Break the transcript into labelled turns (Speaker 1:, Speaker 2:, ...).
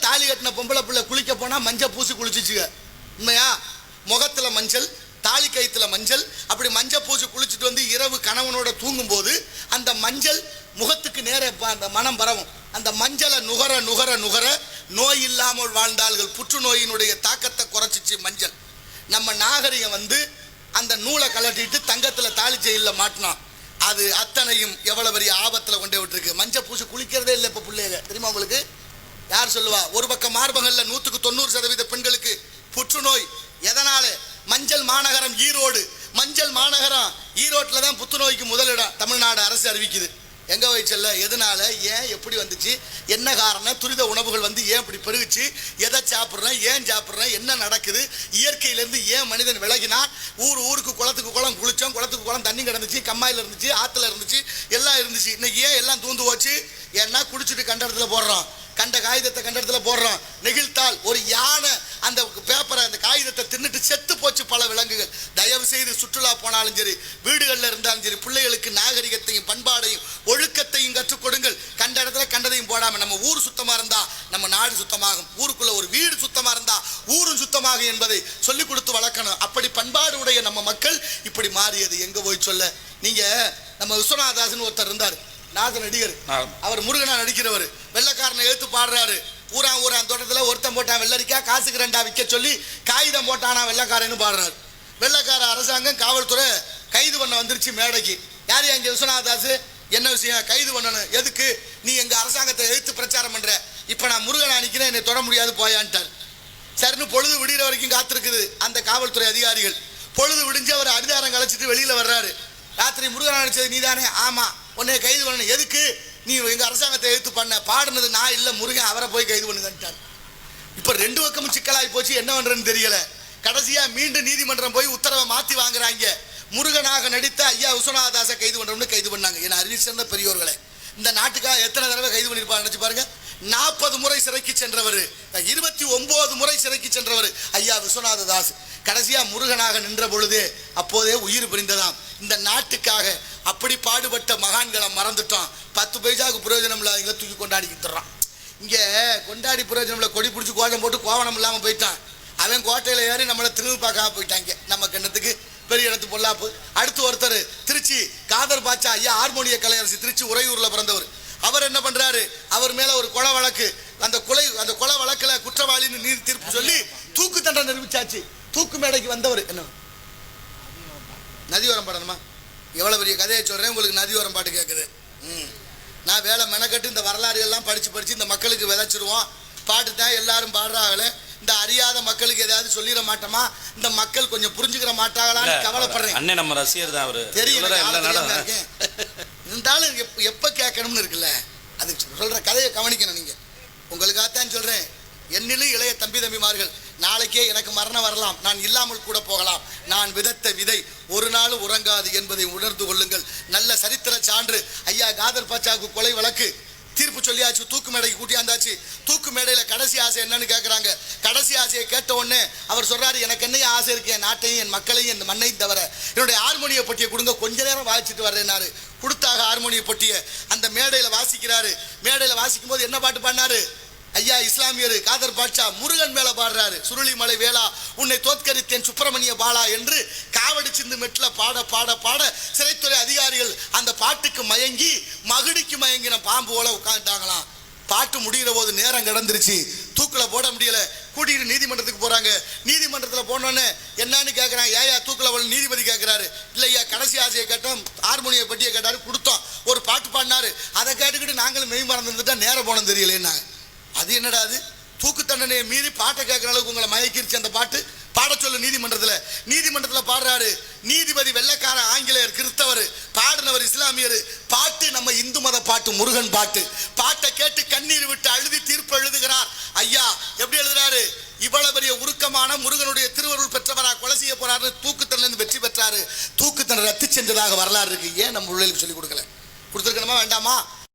Speaker 1: தாலி கட்டின பொம்பளை பிள்ளை குளிக்க போனா மஞ்சள் பூசி குளிச்சுச்சுங்க. உண்மையா? முகத்துல மஞ்சள், தாலி கயித்துல மஞ்சள், அப்படி மஞ்சள் பூசி குளிச்சுட்டு வந்து இரவு கணவனோட தூங்கும் போது அந்த மஞ்சள் முகத்துக்கு நேர அந்த மனம் பரவும். அந்த மஞ்சளை நுகர நுகர நுகர நோய் இல்லாமல் வாழ்ந்தார்கள். புற்றுநோயினுடைய தாக்கத்தை குறைச்சிச்சு மஞ்சள். நம்ம நாகரிகம் வந்து அந்த நூலை கலட்டிட்டு தங்கத்துல தாலி செயல மாட்டினான். அது அத்தனையும் எவ்வளவு பெரிய ஆபத்துல கொண்டே விட்டுருக்கு. மஞ்சள் பூசி குளிக்கிறதே இல்லை இப்ப பிள்ளைங்க. தெரியுமா உங்களுக்கு? யார் சொல்லுவா? ஒரு பக்கம் மார்பகல்ல 100% பெண்களுக்கு புற்றுநோய். எதனால? மஞ்சள் மாநகரம் ஈரோடு. மஞ்சள் மாநகரம் ஈரோட்டில் தான் புற்றுநோய்க்கு முதலிடம் தமிழ்நாடு அரசு அறிவிக்குது. எங்க வயசுல எதனால, ஏன், எப்படி வந்துச்சு, என்ன காரணம், துரித உணவுகள் வந்து ஏன் இப்படி பெருகுச்சு, எதை சாப்பிட்றேன், ஏன் சாப்பிட்றேன், என்ன நடக்குது, இயற்கையிலேருந்து ஏன் மனிதன் விலகினான், ஊருக்கு குளத்துக்கு குளம் குளிச்சோம், குளத்துக்கு குளம் தண்ணி கிடந்துச்சு, கம்மாயில் இருந்துச்சு, ஆற்றுல இருந்துச்சு, எல்லாம் இருந்துச்சு. இன்னைக்கு ஏன் எல்லாம் தூந்து போச்சு? ஏன்னா குடிச்சிட்டு கண்ட இடத்துல போடுறோம், கண்ட காகிதத்தை கண்ட இடத்துல போடுறோம். நெகிழ்த்தால் ஒரு யானை அந்த பேப்பரை அந்த காகிதத்தை தின்னுட்டு செத்து போச்சு பல விலங்குகள். தயவு செய்து சுற்றுலா போனாலும் சரி, வீடுகளில் இருந்தாலும் சரி, பிள்ளைகளுக்கு நாகரிகத்தையும் பண்பாடையும் ஒழுக்கத்தையும் கற்றுக் கொடுங்கள். கண்ட இடத்துல கண்டதையும் போடாம நம்ம ஊர் சுத்தமா இருந்தா நம்ம நாடு சுத்தமாகும். ஊருக்குள்ள ஒரு வீடு சுத்தமா இருந்தா ஊரும் சுத்தமாகும் என்பதை சொல்லிக் கொடுத்து வளர்க்கணும். அப்படி பண்பாடு உடைய நம்ம மக்கள் இப்படி மாறியது எங்க போய் சொல்ல. நீங்க நம்ம விஸ்வநாதாசன் ஒருத்தர் இருந்தார், நாத நடிகர். அவர் முருகனா நடிக்கிறவர். வெள்ளக்காரனை எழுத்து பாடுறாரு. ஊரான் தோட்டத்தில் ஒருத்தன் போட்டான் வெள்ளரிக்கா, காசுக்கு 2 விற்க சொல்லி காகிதம் போட்டானா வெள்ளக்காரன்னு பாடுறாரு. வெள்ளக்கார அரசாங்கம் காவல்துறை கைது பண்ண வந்துருச்சு மேடைக்கு. யார் அங்கே? விஸ்வநாதாஸ். என்ன விஷயம்? கைது பண்ணணும். எதுக்கு? நீ எங்க அரசாங்கத்தை எழுத்து பிரச்சாரம் பண்ற. இப்ப நான் முருகனா நிக்கிறேன், என்னை தொட முடியாது போயான்ட்டார். சரின்னு பொழுது விடுகிற வரைக்கும் காத்திருக்குது அந்த காவல்துறை அதிகாரிகள். பொழுது விடிஞ்சு அவர் அடிதாரம் கழிச்சிட்டு வெளியில வர்றாரு. ராத்திரி முருகனா நினைச்சது நீதானே? ஆமா. உன்னை கைது பண்ணணும். எதுக்கு? நீ எங்க அரசாங்கத்தை எழுத்து பண்ண. பாடுனது நான் இல்ல, முருகன். அவரை போய் கைது பண்ணுங்கன்ட்டார். இப்ப 2 பக்கமும் சிக்கலாகி போச்சு. என்ன பண்றதுன்னு தெரியல. கடைசியா மீண்டும் நீதிமன்றம் போய் உத்தரவை மாத்தி வாங்குறாங்க. முருகனாக நடித்த ஐயா விஸ்வநாதாசை கைது பண்றோம்னு கைது பண்ணாங்க. என அறிவிச்சிருந்த பெரியோர்களே, இந்த நாட்டுக்காக எத்தனை தடவை கைது பண்ணிருப்பாங்க நினைச்சு பாருங்க. 40 முறை சிறைக்கு சென்றவர், 29 முறை சிறைக்கு சென்றவர் ஐயா விஸ்வநாததாஸ். கடைசியா முருகனாக நின்ற பொழுதே அப்போதே உயிர் பிரிந்ததாம். இந்த நாட்டுக்காக அப்படி பாடுபட்ட மகான்களை மறந்துட்டோம். 10 பைசாவுக்கு பிரயோஜனம் இல்லாதவங்களை தூக்கி கொண்டாடிக்கிட்டுறான். இங்க கொண்டாடி பிரயோஜனம் இல்லை. கொடி பிடிச்சி கோஷம் போட்டு கோவணம் இல்லாம போயிட்டான். அவன் கோட்டையில ஏறி நம்மளை திரும்பி பார்க்காம போயிட்டாங்க. நம்ம கண்ணத்துக்கு பெரிய இடத்து பொல்லாப்பு. அடுத்து ஒருத்தர் திருச்சி காதர் பாட்சா ஐயா, ஹார்மோனிய கலையரசி, திருச்சி உறையூர்ல பிறந்தவர். அவர் என்ன பண்றாரு? அவர் மேல ஒரு கொலை வழக்கு. அந்த கொலை வழக்குல குற்றவாளின்னு நீதி தீர்ப்பு சொல்லி தூக்கு தண்டனை நிரூபிச்சாச்சு. தூக்கு மேடைக்கு வந்தவர் என்ன? நதியோரம் பாடணுமா? எவ்வளவு பெரிய கதையை சொல்றேன் உங்களுக்கு. நதியோரம் பாட்டு கேட்குது. நான் வேலை மெனக்கட்டு இந்த வரலாறு எல்லாம் படிச்சு இந்த மக்களுக்கு விதைச்சிருவோம். பாட்டு தான் எல்லாரும் பாடுறாங்களே, இந்த அறியாத மக்களுக்கு ஏதாவது சொல்லிட மாட்டோமா? இந்த மக்கள் கொஞ்சம் புரிஞ்சுக்கிற மாட்டாங்களான்னு கவலைப்படுறேன்.
Speaker 2: அண்ணன் நம்ம ரசிகர் தான் அவரு.
Speaker 1: தெரியும். இருந்தாலும் எப்ப கேட்கணும்னு இருக்குல்ல, அதுக்கு சொல்ற கதையை கவனிக்கணும். நீங்க உங்களுக்காகத்தான் சொல்றேன். என்னிலும் இளைய தம்பிமார்கள், நாளைக்கே எனக்கு மரணம் வரலாம், நான் இல்லாமல் கூட போகலாம். நான் விதைத்த விதை ஒரு நாளும் உறங்காது என்பதை உணர்ந்து கொள்ளுங்கள். நல்ல சரித்திர சான்று. ஐயா காதர் பாட்சாவுக்கு கொலை வழக்கு தீர்ப்பு சொல்லியாச்சு. தூக்கு மேடைக்கு கூட்டியாந்தாச்சு. தூக்கு மேடையில கடைசி ஆசை என்னன்னு கேட்கறாங்க. கடைசி ஆசையை கேட்ட உடனே அவர் சொல்றாரு, எனக்கு என்னையும் ஆசை இருக்கு, என் நாட்டையும் என் மக்களையும் என் மண்ணையும் தவிர என்னுடைய ஹார்மோனிய பொட்டியை கொடுங்க, கொஞ்ச நேரம் வாசிச்சுட்டு வர்றேன்னாரு. கொடுத்தாக ஹார்மோனிய பொட்டியை. அந்த மேடையில வாசிக்கிறாரு. மேடையில வாசிக்கும் போது என்ன பாட்டு பாடினாரு? ஐயா இஸ்லாமியர் காதர் பாட்சா முருகன் மேல பாடுறாரு. சுருளிமலை வேளா உன்னை தோற்கரித்தேன் சுப்பிரமணிய பாலா என்று காவடி சிந்து மெட்ல பாட பாட பாட சிறைத்துறை அதிகாரிகள் அந்த பாட்டுக்கு மயங்கி மகுடிக்கு மயங்கின பாம்பு போல உட்காந்துட்டாங்களாம். பாட்டு முடிகிற போது நேரம் கிடந்துருச்சு. தூக்குல போட முடியல. கூட்டிட்டு நீதிமன்றத்துக்கு போறாங்க. நீதிமன்றத்துல போனோன்னு என்னன்னு கேட்கறாங்க. ஏயா தூக்குல போல? நீதிபதி கேட்கிறாரு. இல்லையா கடைசி ஆசையை கேட்டோம், ஹார்மோனிய பட்டியை கேட்டாரு, கொடுத்தோம். ஒரு பாட்டு பாடினாரு. அதை கேட்டுக்கிட்டு நாங்களும் மெய் மறந்துட்டா நேரம் போனோம் தெரியலன்னா. அது என்னடா? அது தூக்கு தண்டனையை மீறி பாட்டை கேட்கிற அளவுக்கு உங்களை மயக்கிருச்சு அந்த பாட்டு. பாட சொல்லு நீதிமன்றத்துல பாடுறாரு. நீதிபதி வெள்ளைக்கார ஆங்கிலேயர், கிறிஸ்தவர், பாடினவர் இஸ்லாமியர். பாட்டு நம்ம இந்து மத பாட்டு, முருகன் பாட்டு. பாட்டை கேட்டு கண்ணீர் விட்டு அழுதி தீர்ப்பு எழுதுகிறார். ஐயா எப்படி எழுதுறாரு? இவ்வளவு பெரிய உருக்கமான முருகனுடைய திருவருள் பெற்றவரா கொலை செய்ய போறாரு, தூக்கு தண்டனை வெற்றி பெற்றாரு, தூக்கு தண்டனை ரத்து செஞ்சதாக வரலாறு இருக்கு. ஏன் நம்ம பிள்ளைகளுக்கு சொல்லிக் கொடுக்கல? கொடுத்துருக்கணுமா வேண்டாமா?